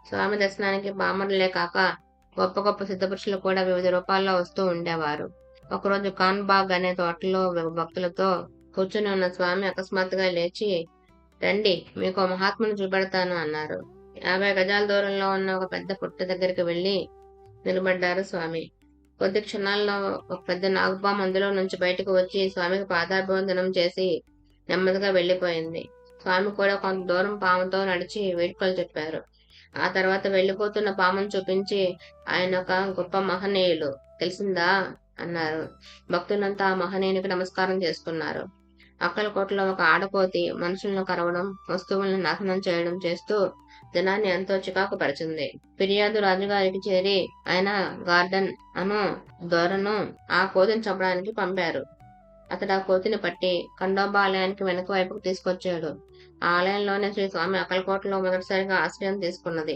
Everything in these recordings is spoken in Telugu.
స్వామి దర్శనానికి పామరులే కాక గొప్ప గొప్ప సిద్ధపురుషులు కూడా వివిధ రూపాల్లో వస్తూ ఉండేవారు. ఒకరోజు ఖాన్బాగ్ అనే తోటలో భక్తులతో కూర్చుని ఉన్న స్వామి అకస్మాత్తుగా లేచి, రండి, మీకో మహాత్ముని చూపెడతాను అన్నారు. 50 గజాల దూరంలో ఉన్న ఒక పెద్ద పుట్ట దగ్గరికి వెళ్లి నిలబడ్డారు స్వామి. కొద్ది క్షణాల్లో ఒక పెద్ద నాగుపాము అందులో నుంచి బయటకు వచ్చి స్వామికి పాదాభివందనం చేసి నెమ్మదిగా వెళ్లిపోయింది. స్వామి కూడా కొంత దూరం పాముతో నడిచి వేడుకలు చెప్పారు. ఆ తర్వాత వెళ్లిపోతున్న పామును చూపించి, ఆయన ఒక గొప్ప మహనీయులు, తెలిసిందా అన్నారు. భక్తులంతా ఆ మహనీయునికి నమస్కారం చేసుకున్నారు. అక్కలకోటలో ఒక ఆడకోతి మనుషులను కరవడం, వస్తువులను నాశనం చేయడం చేస్తూ జనాన్ని ఎంతో చికాకు పరిచింది. ఫిర్యాదు రాజుగారికి చేరి ఆయన గార్డెన్ అను దొరను ఆ కోతిని చంపడానికి పంపారు. అతడు ఆ కోతిని పట్టి ఖండోబా ఆలయానికి వెనుక వైపుకు తీసుకొచ్చాడు. ఆ ఆలయంలోనే శ్రీ స్వామి అక్కలకోటలో మొదటిసారిగా ఆశ్రయం తీసుకున్నది.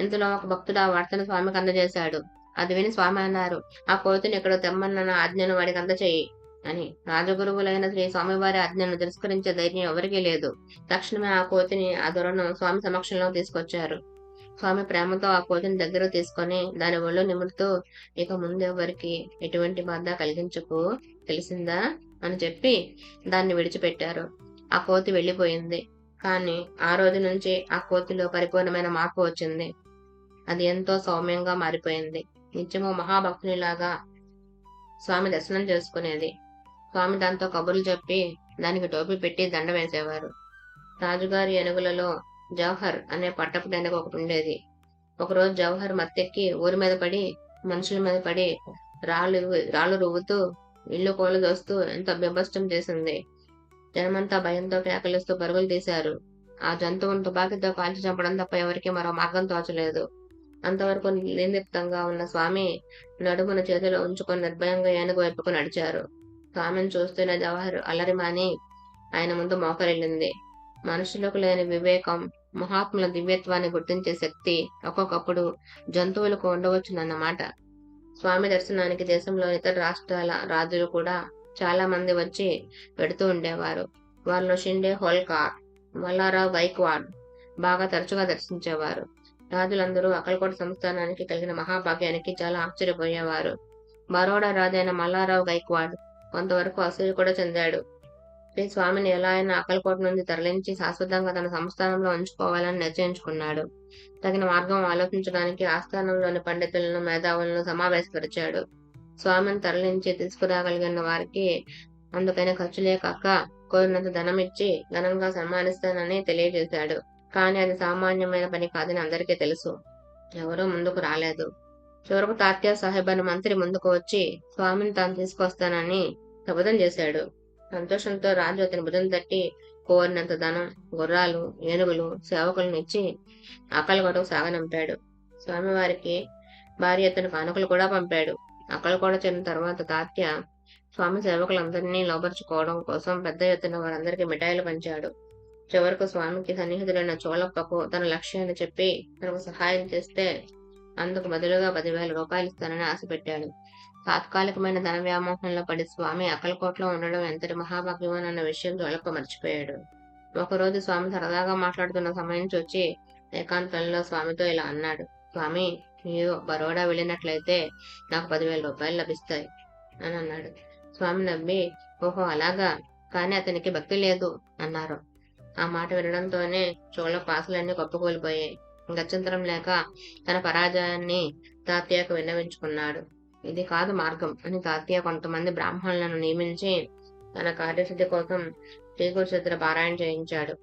ఇంతలో ఒక భక్తుడు ఆ వార్తను స్వామికి అందజేశాడు. అది విని స్వామి అన్నారు, ఆ కోతిని ఎక్కడో తెమ్మన్న నా ఆజ్ఞను వాడికి అందచేయి అని. రాజగురువులైన శ్రీ స్వామివారి ఆజ్ఞను తిరస్కరించే ధైర్యం ఎవరికీ లేదు. తక్షణమే ఆ కోతిని, ఆ దొరను స్వామి సమక్షంలో తీసుకొచ్చారు. స్వామి ప్రేమతో ఆ కోతిని దగ్గర తీసుకొని దాని ఒళ్ళు నిమురుతూ, ఇక ముందెవరికి ఎటువంటి బాధ కలిగించకు, తెలిసిందా అని చెప్పి దాన్ని విడిచిపెట్టారు. ఆ కోతి వెళ్లిపోయింది. కానీ ఆ రోజు నుంచి ఆ కోతిలో పరిపూర్ణమైన మార్పు వచ్చింది. అది ఎంతో సౌమ్యంగా మారిపోయింది. నిత్యము మహాభక్తునిలాగా స్వామి దర్శనం చేసుకునేది. స్వామి దాంతో కబుర్లు చెప్పి దానికి టోపీ పెట్టి దండ వేసేవారు. రాజుగారి ఏనుగులలో జవహర్ అనే పట్టపు ఏనుగు ఒకటి ఉండేది. ఒకరోజు జవహర్ మత్తెక్కి ఊరి మీద పడి, మనుషుల మీద పడి రాళ్ళు రువ్వుతూ, ఇల్లు కోలు దోస్తూ ఎంతో బీభత్సం చేసింది. జనమంతా భయంతో కేకలిస్తూ పరుగులు తీశారు. ఆ జంతువును తుపాకీతో కాల్చి చంపడం తప్ప ఎవరికీ మరో మార్గం తోచలేదు. అంతవరకు నిర్లిప్తంగా ఉన్న స్వామి నడుమున చేతిలో ఉంచుకొని నిర్భయంగా ఏనుగు వైపుకు నడిచారు. స్వామిని చూస్తూనే జవహర్ అల్లరిమాని ఆయన ముందు మోకరిల్లింది. మనుషులకు లేని వివేకం, మహాత్ముల దివ్యత్వాన్ని గుర్తించే శక్తి ఒక్కొక్కప్పుడు జంతువులకు ఉండవచ్చునన్నమాట. స్వామి దర్శనానికి దేశంలోని ఇతర రాష్ట్రాల రాజులు కూడా చాలా మంది వచ్చి పెడుతూ ఉండేవారు. వారిలో షిండే హోల్కార్, మల్లారావు గైక్వాడ్ బాగా తరచుగా దర్శించేవారు. రాజులందరూ అక్కలకోట సంస్థానానికి కలిగిన మహాభాగ్యానికి చాలా ఆశ్చర్యపోయేవారు. బరోడా రాజైన మల్లారావు గైక్వాడ్ కొంతవరకు అసూయ కూడా చెందాడు. శ్రీ స్వామిని ఎలా అయినా అక్కలకోట నుండి తరలించి శాశ్వతంగా తన సంస్థానంలో ఉంచుకోవాలని నిశ్చయించుకున్నాడు. తగిన మార్గం ఆలోచించడానికి ఆస్థానంలోని పండితులను, మేధావులను సమావేశపరిచాడు. స్వామిని తరలించి తీసుకురాగలిగిన వారికి అందుకైన ఖర్చులే కాక కోరినంత ధనం ఇచ్చి ఘనంగా సన్మానిస్తానని తెలియజేశాడు. కానీ అది సామాన్యమైన పని కాదని అందరికీ తెలుసు. ఎవరూ ముందుకు రాలేదు. చివరకు తాత్యా సాహెబ్ అనే మంత్రి ముందుకు వచ్చి స్వామిని తాను తీసుకొస్తానని శపథం చేశాడు. సంతోషంతో రాజు అతని భుజం తట్టి కోరినంత ధనం, గుర్రాలు, ఏనుగులు, సేవకులను ఇచ్చి అక్కలకోటకు సాగనంపాడు. స్వామివారికి భారీ ఎత్తున కానుకలు కూడా పంపాడు. అక్కలకోట చేరిన తర్వాత తాత్య స్వామి సేవకులందరినీ లోపరుచుకోవడం కోసం పెద్ద ఎత్తున వారందరికీ మిఠాయిలు పంచాడు. చివరకు స్వామికి సన్నిహితులైన చోళప్పకు తన లక్ష్యాన్ని చెప్పి తనకు సహాయం చేస్తే అందుకు బదులుగా 10,000 రూపాయలు ఇస్తానని ఆశ పెట్టాడు. తాత్కాలికమైన ధన వ్యామోహంలో పడి స్వామి అక్కలకోటలో ఉండడం ఎంతటి మహాభాగ్యమన్న విషయం చోళప్ప మర్చిపోయాడు. ఒకరోజు స్వామి సరదాగా మాట్లాడుతున్న సమయం చూచి ఏకాంతంలో స్వామితో ఇలా అన్నాడు, స్వామి, మీరు బరోడా వెళ్ళినట్లయితే నాకు 10,000 రూపాయలు లభిస్తాయి అని అన్నాడు. స్వామి నవ్వి, ఓహో అలాగా, కానీ అతనికి భక్తి లేదు అన్నారు. ఆ మాట వినడంతోనే చోళప్ప ఆశలన్నీ కప్పుకూలిపోయాయి. గత్యంతరం లేక తన పరాజయాన్ని తాత్యాకు విన్నవించుకున్నాడు. ఇది కాదు మార్గం అని తాత్య కొంతమంది బ్రాహ్మణులను నియమించి తన కార్యసిద్ధి కోసం శ్రీగురుచరిత్ర పారాయణ చేయించాడు.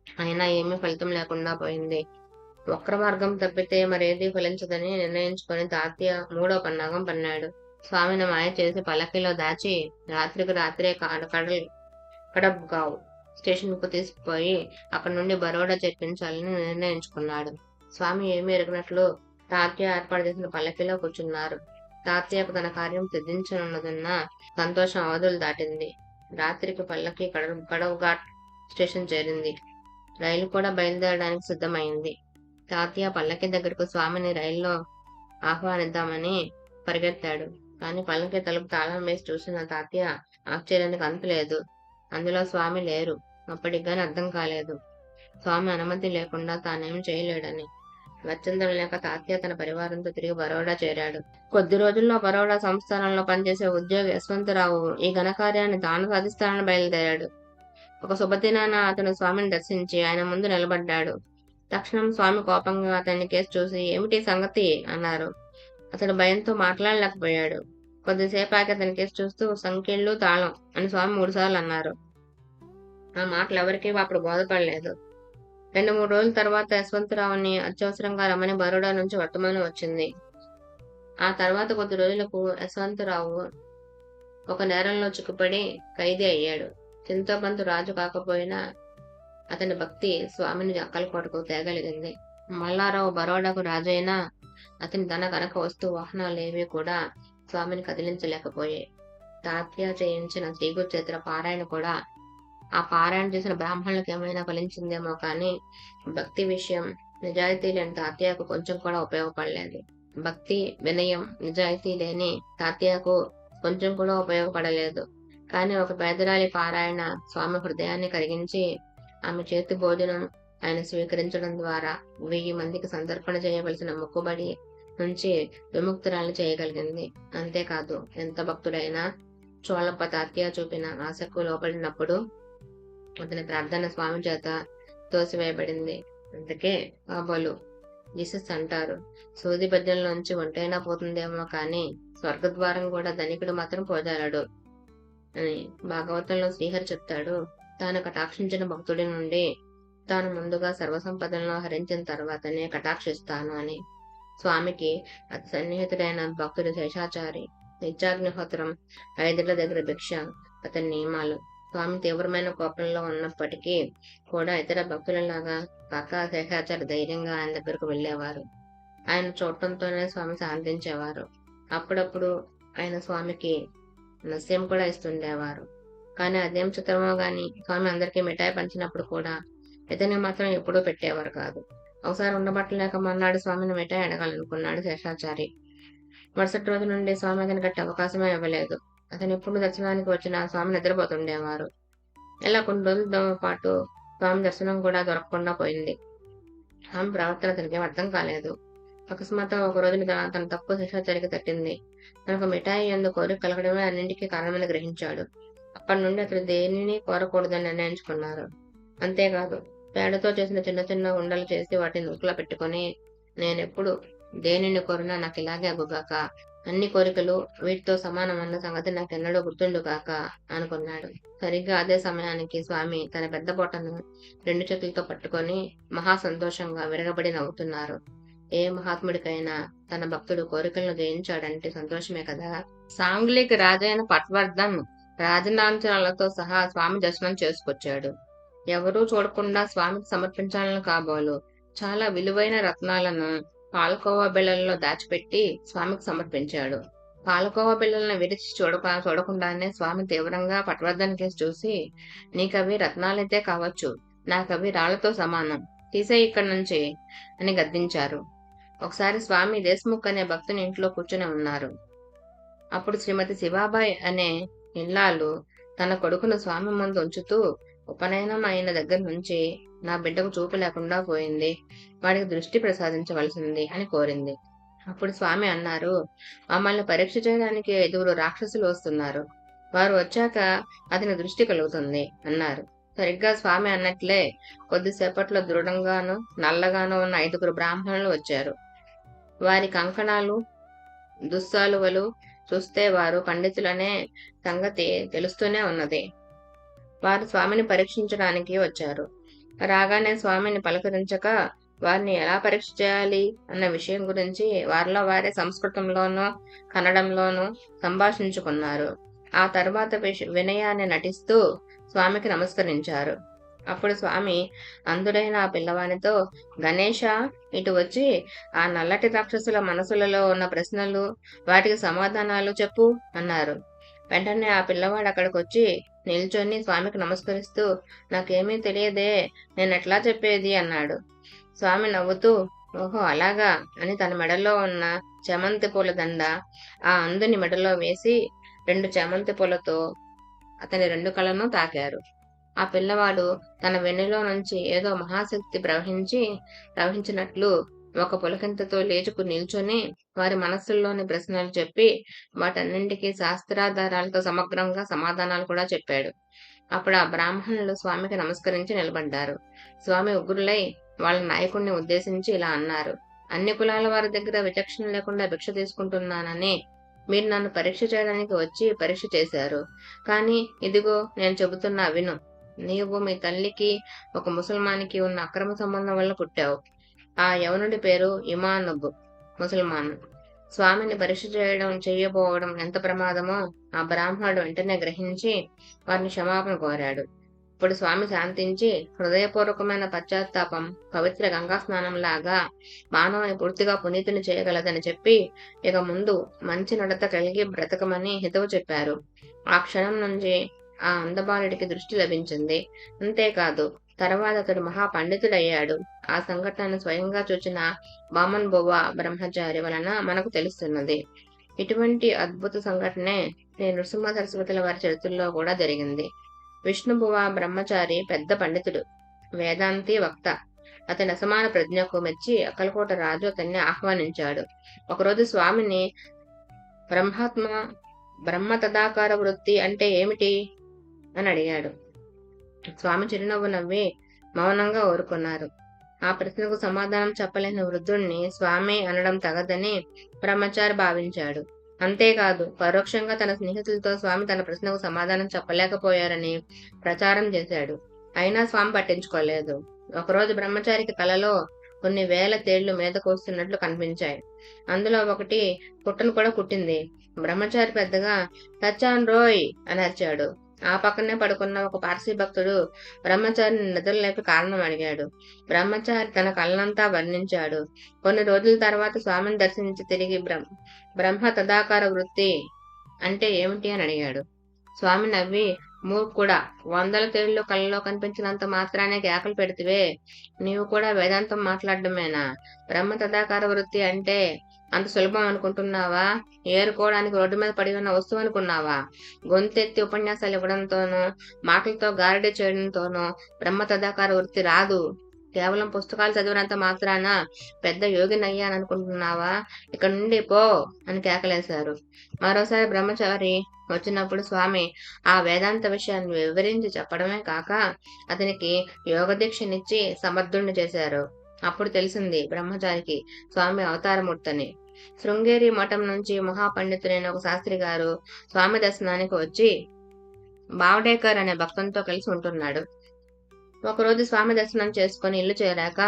అయినా ఏమీ ఫలితం లేకుండా పోయింది. వక్ర మార్గం తప్పితే మరేదీ ఫలించదని నిర్ణయించుకొని తాత్య 3వ పన్నాగం పన్నాడు. స్వామిని మాయ చేసి పల్లకిలో దాచి రాత్రికి రాత్రే కడబ్గావ్ స్టేషన్ కు తీసుకుపోయి అక్కడి నుండి బరోడా చేర్పించాలని నిర్ణయించుకున్నాడు. స్వామి ఏమీ ఎరగనట్లు తాత్య ఏర్పాటు చేసిన పల్లకిలో కూర్చున్నారు. తాత్యకు తన కార్యం సిద్ధించనున్నదన్న సంతోషం అవధులు దాటింది. రాత్రికి పల్లకి కడవ్ఘాట్ స్టేషన్ చేరింది. రైలు కూడా బయలుదేరడానికి సిద్ధమైంది. తాత్య పల్లకి దగ్గరకు స్వామిని రైల్లో ఆహ్వానిద్దామని పరిగెత్తాడు. కానీ పల్లకి తలుపు తాళం వేసి చూసిన తాత్య ఆశ్చర్యానికి అంతులేదు. అందులో స్వామి లేరు. అప్పటికి గాని అర్థం కాలేదు స్వామి అనుమతి లేకుండా తానేం చేయలేడని. గత్యంతరం లేక తాత్య తన పరివారంతో తిరిగి బరోడా చేరాడు. కొద్ది రోజుల్లో బరోడా సంస్థానంలో పనిచేసే ఉద్యోగి యశ్వంతరావు ఈ ఘనకార్యాన్ని తాను సాధిస్తానని బయలుదేరాడు. ఒక శుభదినాన అతను స్వామిని దర్శించి ఆయన ముందు నిలబడ్డాడు. తక్షణం స్వామి కోపంగా అతన్ని కేసు చూసి "ఏమిటి సంగతి" అన్నారు. అతడు భయంతో మాట్లాడలేకపోయాడు. కొద్దిసేపాకి అతని కేసు చూస్తూ "సంకెళ్ళు తాళం" అని స్వామి 3 సార్లు అన్నారు. ఆ మాటలు ఎవరికీ అప్పుడు బోధపడలేదు. 2-3 రోజుల తర్వాత యశ్వంతరావుని అత్యవసరంగా రమ్మని బరోడా నుంచి వర్తమానం వచ్చింది. ఆ తర్వాత కొద్ది రోజులకు యశ్వంతరావు ఒక నేరంలో చిక్కుపడి ఖైదీ అయ్యాడు. చింతోపంతు రాజు కాకపోయినా అతని భక్తి స్వామిని అక్కలకోటకు తేగలిగింది. మల్లారావు బరోడాకు రాజైనా అతని ధన కనక వస్తు వాహనాలేవీ కూడా స్వామిని కదిలించలేకపోయాయి. తాత్య చేయించిన శ్రీగురుచరిత్ర పారాయణ కూడా ఆ పారాయణ చేసిన బ్రాహ్మణులకు ఏమైనా ఫలించిందేమో కానీ భక్తి విషయం నిజాయితీ లేని తాత్యకు కొంచెం కూడా ఉపయోగపడలేదు. భక్తి, వినయం, నిజాయితీ లేని తాత్యకు కొంచెం కూడా ఉపయోగపడలేదు. కానీ ఒక పేదరాలి పారాయణ స్వామి హృదయాన్ని కరిగించి ఆమె చేతి భోజనం ఆయన స్వీకరించడం ద్వారా 1000 మందికి సంతర్పణ చేయవలసిన మొక్కుబడి నుంచి విముక్తురాలు చేయగలిగింది. అంతేకాదు ఎంత భక్తుడైనా చోళప్ప తాత్య చూపిన ఆశకు లోపడినప్పుడు అతని ప్రార్థన స్వామి చేత తోసివేయబడింది. అందుకే కాబోలు జీసస్ అంటారు, సూది బద్దెల్లోంచి ఒంటైనా పోతుందేమో కానీ స్వర్గద్వారం కూడా ధనికుడు మాత్రం పోజాలడు అని. భాగవతంలో శ్రీహరి చెప్తాడు, తాను కటాక్షించిన భక్తుడి నుండి తాను ముందుగా సర్వసంపదలను హరించిన తర్వాతనే కటాక్షిస్తాను అని. స్వామికి అతి సన్నిహితుడైన భక్తుడు శేషాచారి. నిత్యాగ్నిహోత్రం, 5 ఏళ్ల దగ్గర భిక్ష అతని నియమాలు. స్వామి తీవ్రమైన కోపంలో ఉన్నప్పటికీ కూడా ఇతర భక్తులలాగా కాక శేషాచారి ధైర్యంగా ఆయన దగ్గరకు వెళ్లేవారు. ఆయన చూడటంతోనే స్వామి శాంతించేవారు. అప్పుడప్పుడు ఆయన స్వామికి నస్యం కూడా ఇస్తుండేవారు. కానీ అదేం చిత్రమో గాని స్వామి అందరికీ మిఠాయి పంచినప్పుడు కూడా ఇతన్ని మాత్రం ఎప్పుడూ పెట్టేవారు కాదు. ఒకసారి ఉండబట్టలేక మన్నాడు స్వామిని మిఠాయి అడగాలనుకున్నాడు శేషాచారి. మరుసటి రోజు నుండి స్వామి అతని గట్టి అవకాశమే ఇవ్వలేదు. అతను ఎప్పుడు దర్శనానికి వచ్చినా స్వామి నిద్రపోతుండేవారు. ఇలా కొన్ని రోజులతో పాటు స్వామి దర్శనం కూడా దొరకకుండా పోయింది. స్వామి ప్రవర్తన అతనికి అర్థం కాలేదు. అకస్మాత్తుగా ఒక రోజున తన తప్పు శేషాచారికి తట్టింది. తనకు మిఠాయి ఎందు కోరిక కలగడమే అన్నింటికీ కారణమని గ్రహించాడు. అప్పటి నుండి అతను దేనిని కోరకూడదని నిర్ణయించుకున్నారు. అంతేకాదు పేడతో చేసిన చిన్న చిన్న ఉండలు చేసి వాటిని నూకలో పెట్టుకుని నేనెప్పుడు దేనిని కోరినా నాకు ఇలాగే అగుగాక, అన్ని కోరికలు వీటితో సమానమన్న సంగతి నాకెన్నడూ గుర్తుండుగాక అనుకున్నాడు. సరిగ్గా అదే సమయానికి స్వామి తన పెద్ద బొటను 2 చేతులతో పట్టుకొని మహా సంతోషంగా విరగబడి నవ్వుతున్నారు. ఏ మహాత్ముడికైనా తన భక్తుడు కోరికలను జయించాడంటే సంతోషమే కదా. సాంగ్లీకి రాజైన పట్వర్ధన్ రాజనాంచనాలతో సహా స్వామి దర్శనం చేసుకొచ్చాడు. ఎవరూ చూడకుండా స్వామికి సమర్పించాలని కాబోలు చాలా విలువైన రత్నాలను పాలకోవా బిళ్ళల్లో దాచిపెట్టి స్వామికి సమర్పించాడు. పాలకోవా బిళ్ళలను విరిచి చూడకుండానే స్వామి తీవ్రంగా పట్వర్ధన్ కేసు చూసి, నీకవి రత్నాలైతే కావచ్చు, నాకవి రాళ్లతో సమానం, తీసే ఇక్కడి నుంచి అని గద్దించారు. ఒకసారి స్వామి దేశ్ముఖ్ అనే భక్తుని ఇంట్లో కూర్చుని ఉన్నారు. అప్పుడు శ్రీమతి శివాబాయి అనే ఇల్లాలు తన కొడుకును స్వామి ముందు ఉంచుతూ, ఉపనయనం అయిన దగ్గర నుంచి నా బిడ్డకు చూపు లేకుండా పోయింది, వాడికి దృష్టి ప్రసాదించవలసింది అని కోరింది. అప్పుడు స్వామి అన్నారు, మమ్మల్ని పరీక్ష చేయడానికి 5 రాక్షసులు వస్తున్నారు, వారు వచ్చాక అతని దృష్టి కలుగుతుంది అన్నారు. సరిగ్గా స్వామి అన్నట్లే కొద్దిసేపట్లో దృఢంగాను నల్లగాను ఉన్న 5 బ్రాహ్మణులు వచ్చారు. వారి కంకణాలు, దుస్సాలువలు చూస్తే వారు పండితులనే సంగతి తెలుస్తూనే ఉన్నది. వారు స్వామిని పరీక్షించడానికి వచ్చారు. రాగానే స్వామిని పలకరించక వారిని ఎలా పరీక్ష చేయాలి అన్న విషయం గురించి వారిలో వారే సంస్కృతంలోనూ కన్నడంలోనూ సంభాషించుకున్నారు. ఆ తర్వాత వినయాన్ని నటిస్తూ స్వామికి నమస్కరించారు. అప్పుడు స్వామి అందుడైన ఆ పిల్లవానితో, గణేష, ఇటు వచ్చి ఆ నల్లటి రాక్షసుల మనసులలో ఉన్న ప్రశ్నలు, వాటికి సమాధానాలు చెప్పు అన్నారు. వెంటనే ఆ పిల్లవాడు అక్కడికి వచ్చి నిల్చొని స్వామికి నమస్కరిస్తూ, నాకేమీ తెలియదే, నేనెట్లా చెప్పేది అన్నాడు. స్వామి నవ్వుతూ, ఓహో అలాగా అని తన మెడలో ఉన్న చేమంతి పూల దండ ఆ అందుని మెడలో వేసి 2 చేమంతి పూలతో అతని 2 కళ్ళను తాకారు. ఆ పిల్లవాడు తన వెన్నులో నుంచి ఏదో మహాశక్తి ప్రవహించినట్లు ఒక పులకింతతో లేచుకు నిల్చొని వారి మనస్సుల్లోని ప్రశ్నలు చెప్పి వాటన్నింటికీ శాస్త్రాధారాలతో సమగ్రంగా సమాధానాలు కూడా చెప్పాడు. అప్పుడు ఆ బ్రాహ్మణులు స్వామికి నమస్కరించి నిలబడ్డారు. స్వామి ఉగ్రులై వాళ్ళ నాయకుడిని ఉద్దేశించి ఇలా అన్నారు: అన్ని కులాల వారి దగ్గర విచక్షణ లేకుండా భిక్ష తీసుకుంటున్నానని మీరు నన్ను పరీక్ష చేయడానికి వచ్చి పరీక్ష చేశారు. కానీ ఇదిగో నేను చెబుతున్నా విను. నీవు మీ తల్లికి ఒక ముసల్మానికి ఉన్న అక్రమ సంబంధం వల్ల పుట్టావు. ఆ యవనుడి పేరు ఇమానుబ్ ముసల్మాన్. స్వామిని పరీక్ష చేయబోవడం ఎంత ప్రమాదమో ఆ బ్రాహ్మణుడు వెంటనే గ్రహించి వారిని క్షమాపణ కోరాడు. ఇప్పుడు స్వామి శాంతించి హృదయపూర్వకమైన పశ్చాత్తాపం పవిత్ర గంగా స్నానంలాగా మానవుని పూర్తిగా పునీతుని చేయగలదని చెప్పి ఇక ముందు మంచి నడత కలిగి బ్రతకమని హితవు చెప్పారు. ఆ క్షణం నుంచి ఆ అందబాలుడికి దృష్టి లభించింది. అంతేకాదు తర్వాత అతడు మహాపండితుడయ్యాడు. ఆ సంఘటనను స్వయంగా చూచిన వామన్ బువ్వ బ్రహ్మచారి వలన మనకు తెలుస్తున్నది. ఇటువంటి అద్భుత సంఘటనే శ్రీ నృసింహ సరస్వతుల వారి చరిత్రలో కూడా జరిగింది. విష్ణుబువ బ్రహ్మచారి పెద్ద పండితుడు, వేదాంతి వక్త. అతని అసమాన ప్రజ్ఞకు మెచ్చి అక్కలకోట రాజు అతన్ని ఆహ్వానించాడు. ఒకరోజు స్వామిని బ్రహ్మ తదాకార వృత్తి అంటే ఏమిటి అని అడిగాడు. స్వామి చిరునవ్వు నవ్వి మౌనంగా ఊరుకున్నారు. ఆ ప్రశ్నకు సమాధానం చెప్పలేని వృద్ధుణ్ణి స్వామి అనడం తగదని బ్రహ్మచారి భావించాడు. అంతేకాదు పరోక్షంగా తన స్నేహితులతో స్వామి తన ప్రశ్నకు సమాధానం చెప్పలేకపోయారని ప్రచారం చేశాడు. అయినా స్వామి పట్టించుకోలేదు. ఒకరోజు బ్రహ్మచారికి కలలో కొన్ని వేల తేళ్లు మీదకు వస్తున్నట్లు కనిపించాయి. అందులో ఒకటి పుట్టను కూడా కుట్టింది. బ్రహ్మచారి పెద్దగా "చచ్చాన్ రోయ్" అని అరిచాడు. ఆ పక్కనే పడుకున్న ఒక పార్సీ భక్తుడు బ్రహ్మచారిని నిద్రలేపి కారణం అడిగాడు. బ్రహ్మచారి తన కళ్ళనంతా వర్ణించాడు. కొన్ని రోజుల తర్వాత స్వామిని దర్శించి తిరిగి బ్రహ్మ తదాకార వృత్తి అంటే ఏమిటి అని అడిగాడు. స్వామి నవ్వి, మూర్ఖుడా, 100 తేళ్లు కళ్ళలో కనిపించినంత మాత్రానే కేకలు పెడితివే, నీవు కూడా వేదాంతం మాట్లాడడమేనా? బ్రహ్మ తదాకార వృత్తి అంటే అంత సులభం అనుకుంటున్నావా? ఏరుకోవడానికి రోడ్డు మీద పడి ఉన్న వస్తువు అనుకున్నావా? గొంతెత్తి ఉపన్యాసాలు ఇవ్వడంతోనూ మాటలతో గారడీ చేయడంతోనూ బ్రహ్మ తదాకార వృత్తి రాదు. కేవలం పుస్తకాలు చదివినంత మాత్రాన పెద్ద యోగినయ్యాననుకుంటున్నావా? ఇక్కడ నుండి పో అని కేకలేశారు. మరోసారి బ్రహ్మచారి వచ్చినప్పుడు స్వామి ఆ వేదాంత విషయాన్ని వివరించి చెప్పడమే కాక అతనికి యోగదీక్షనిచ్చి సమర్థుణ్ణి చేశారు. అప్పుడు తెలిసింది బ్రహ్మచారికి స్వామి అవతారమూర్తని. శృంగేరి మఠం నుంచి మహాపండితులైన ఒక శాస్త్రి గారు స్వామి దర్శనానికి వచ్చి బావడేకర్ అనే భక్తంతో కలిసి ఉంటున్నాడు. ఒకరోజు స్వామి దర్శనం చేసుకుని ఇల్లు చేరాక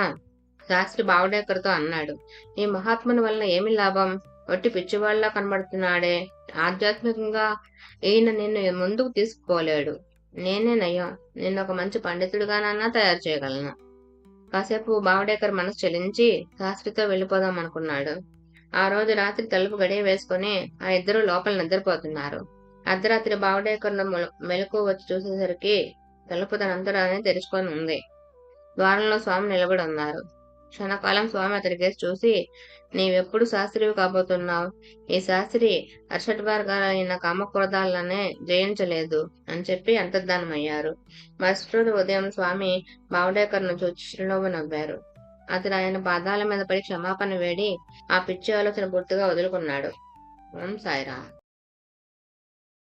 శాస్త్రి బావడేకర్తో అన్నాడు: ఈ మహాత్ముని వలన ఏమి లాభం? ఒట్టి పిచ్చివాళ్ల కనబడుతున్నాడే. ఆధ్యాత్మికంగా ఈయన నిన్ను ముందుకు తీసుకుపోలేడు. నేనే నయం, నిన్ను ఒక మంచి పండితుడిగానన్నా తయారు చేయగలను. కాసేపు బావడేకర్ మనసు చెలించి శాస్త్రితో వెళ్ళిపోదాం అనుకున్నాడు. ఆ రోజు రాత్రి తలుపు గడియ వేసుకుని ఆ ఇద్దరు లోపల నిద్రపోతున్నారు. అర్ధరాత్రి బావడేకర్ను మెలకు వచ్చి చూసేసరికి తలుపు తనంతరానే తెరుచుకొని ఉంది. ద్వారంలో స్వామి నిలబడి ఉన్నారు. క్షణకాలం స్వామి అతడికేసి చూసి, నీవెప్పుడు శాస్త్రివి కాబోతున్నావు? ఈ శాస్త్రి అర్షడ్వర్గాలైన కామక్రోధాలనే జయించలేదు అని చెప్పి అంతర్ధానమయ్యారు. మరుసటి రోజు ఉదయం స్వామి బావడేకర్ను చూచి చిరునవ్వు నవ్వారు. అతడు ఆయన పాదాల మీద పడి క్షమాపణ వేడి ఆ పిచ్చి ఆలోచన పూర్తిగా వదులుకున్నాడు. ఓం సాయిరామ్.